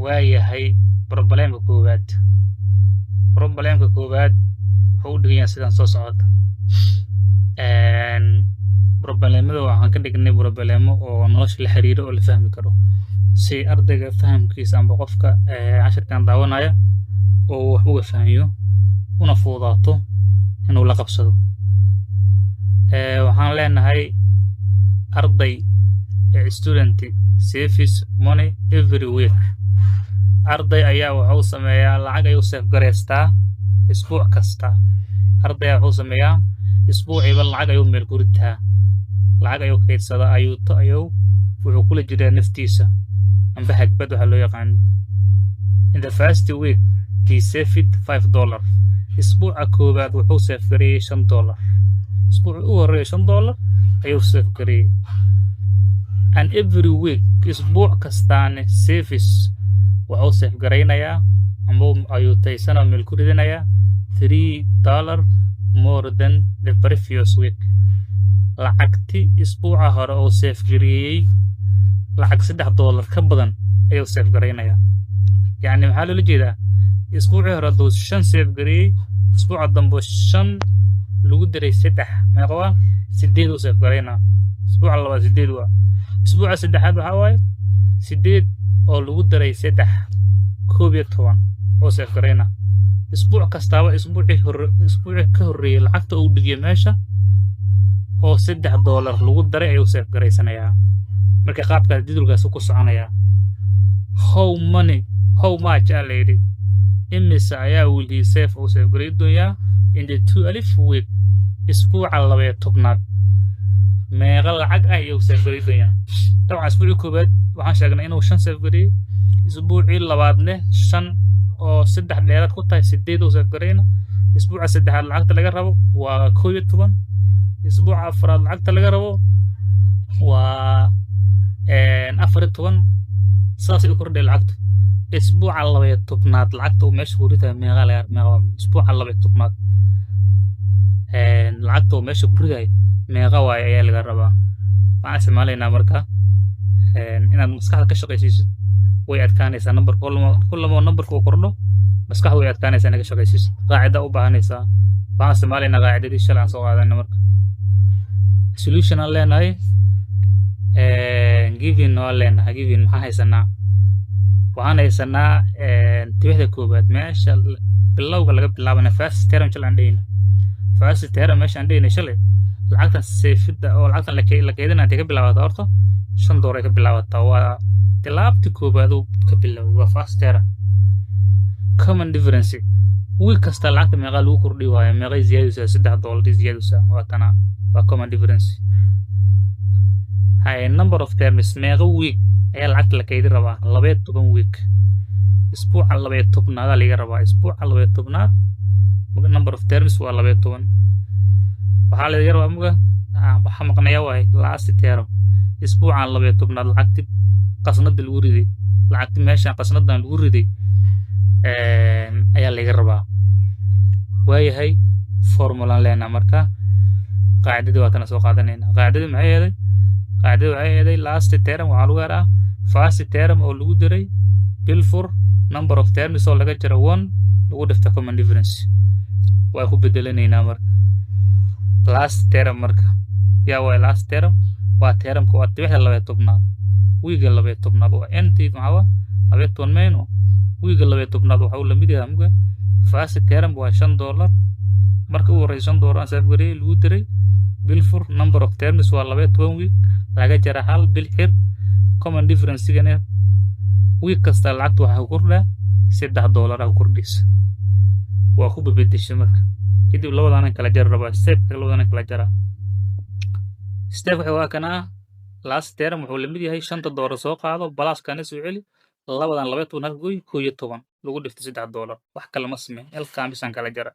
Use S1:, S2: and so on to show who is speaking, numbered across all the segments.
S1: waayahay problemka koowaad wuxuu u dhigan yahay sidan soo socota problemada waxaan ka dhignay problemo oo nolosha la xiriira oo la fahmi karo si ardayga fahamkiisa amba qofka casharkan daawanaya oo wax uga fahmiyo una fududaato inuu la qabsado waxaan leenahay arday student saves money every week arday ayaa wuxuu sameeyaa lacag ayuu save gareystaa isbuuc kasta arday wuxuu sameeyaa isbuuciiba lacag ayuu meel ku ritaa lacag ayuu kaydsadaa ayuu wuxuu kula jiraa naftiisa amba hagbad waxa loo yaqaano in the first week he saved $5 isbuuca koowaad wuxuu save gareeyay $5 isbuuca ugu horeeya $5 ayuu save gareeyay and every week isbuuc kastaane saves wuxuu save gareynayaa amba ayuu taysana meel ku ridinayaa $3 more than the previous week lacagti isbuuca hore oo save gareeyay lacag $3 ka badan ayuu save gareynayaa yani maxaa loola jeedaa isbuucii hore duu 5 save gareeyay isbuuca dambe 5 lagu diray 3 meeqa waa 8 uu save gareynaa isbuuca labaad 8 waa isbuuca saddexaad waxa waaye 8 oo lagu diray 3 11 oo save gareynaa isbuuc kastaaba isbuucii ka horeeyay lacagta uu dhigay meesha oo $3 lagu daray ayuu save gareysanayaa marka qaabka jadwalkaas ku soconaya how much already imisa ayaa wili save oo save gareey doonyaa in the 12th week isbuuca 12aad meeqa lacag ayuu save gareey doonyaa dabcan isbuucii koobaad waxaan sheegnay inuu 5 save gareey isbuucii labaadne 5 oo 3 dheeraad ku tahay 8 oo save gareeyna isbuuca saddexaad lacagta laga rabo waa 11 isbuuca afraad lacagta laga rabo waa 14 saas ay kordhay lacagta isbuuca 12aad lacagta uu meesha ku riday meeqa isbuuca 12aad lacagta uu meesha ku riday meeqa waay ayaa laga rabaa waxaan isticmaalaynaa marka inaad maskaxda ka shaqaysiisid way adkaanaysaa number kullama numberku kordho maskaxdu way adkaanaysaa inaad ka shaqaysiisid qaacida u baahanaysaa waxaan isticmaalaynaa qaacidadii shalay aan soo qaadanay marka solution aan leenahay given oo leenahay given waxaan haysanaa tibixda koobaad meesha bilowga laga bilaabana first term shalay first term meesha aan dhigay shalay lacagtan seefida oo lacagtan la keydina intee ka bilaabataa horta $5 ay ka bilaabataa waa tilaabti koobaad uu ka bilaabay waa first term common difference week kasta lacagta meeqa lagu kordhi waayo meeqa ziyaadaysaa $3 ziyaadaysaa waa tana waa common difference hay number of terms meeqa week ayaa lacagta la keydin rabaa 12 week isbuuca 12aad laga rabaa isbuuca 12aad number of terms waa 12 waxaa laga rabaa muga waxa maqnaya waay last term isbuuca 12aad lacagti qasnada lagu riday lacagti meesha qasnadan lagu riday ayaa laga rabaa waayahay formula leena marka qaacidada waa tan soo qaadanayna qaacidada waxay yeeday last term waxa lagu yaraa first term oo lagu diray before number of terms oo laga jaro 1 lagu dhifta common difference waa ku bedelanaynaa marka last term marka waa last term waa termka waa tibixda 12aad wiiga 12aad waa intii maxaa 12 meeno wiiga 12aad waxa uu la mid yahay muga first term waa $5 marka uu horeeyay $5 aan save gareeyay lagu diray before number of terms waa 12 week laga jara hal bil xir common difference gana week kasta lacagtu waxa kordhaa $3 ah kordhis waa ku bedeshay marka kadib labadaan kala jar raba step labadaan kala jara step waa kana last term wuxuu la mid yahay $5 soo qaado balas kana soo celi labadan 12 gooy 11 lagu dhifto $3 wax kale ma sameyn elkaan bisan kala jara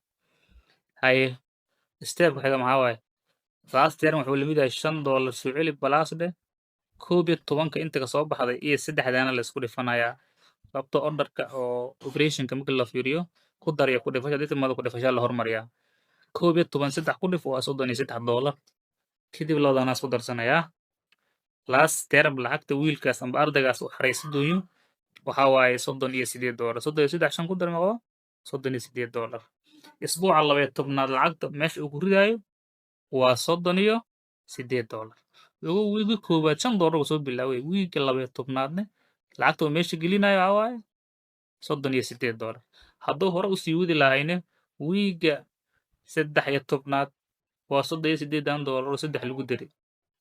S1: hay step waxa maxaa waay last term wuxuu la mid yahay $5 soo celi balas de 11 inta ka soo baxday iyo saddexdaana la isku dhifanayaa sababtoo orderka oo operationka marka la fiiriyo ku dariya ku dhifasha dadka madax ku dhifasha la hormariyaa 11 saddex ku dhif waa $33 kadib labadana isku darsanayaa last term lacagta wiilkaas amba ardaygaas u xareysadooyin waxaa waaye $38 $37 shan ku dar maqo $38 isbuuca labaya tobnaad lacagta meesha uu ku ridaayo waa $38 ugu wiigi koowaad $5 soo bilaaway wiiga labaya tobnaadne lacagta uu meesha gelinayo waxaa waaye $38 hadduu hore usii wadi lahayne wiiga saddex iyo tobnaad waa $38 oo saddex lagu dari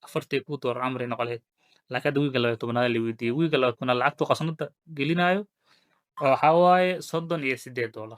S1: afartii ku doolar amray noqon lahayd laakiin hadda wiiga labaya tobnaad la weydiiyey wiiga labaya tobnaad lacagtu qasnada gelinayo waxaa waaye $38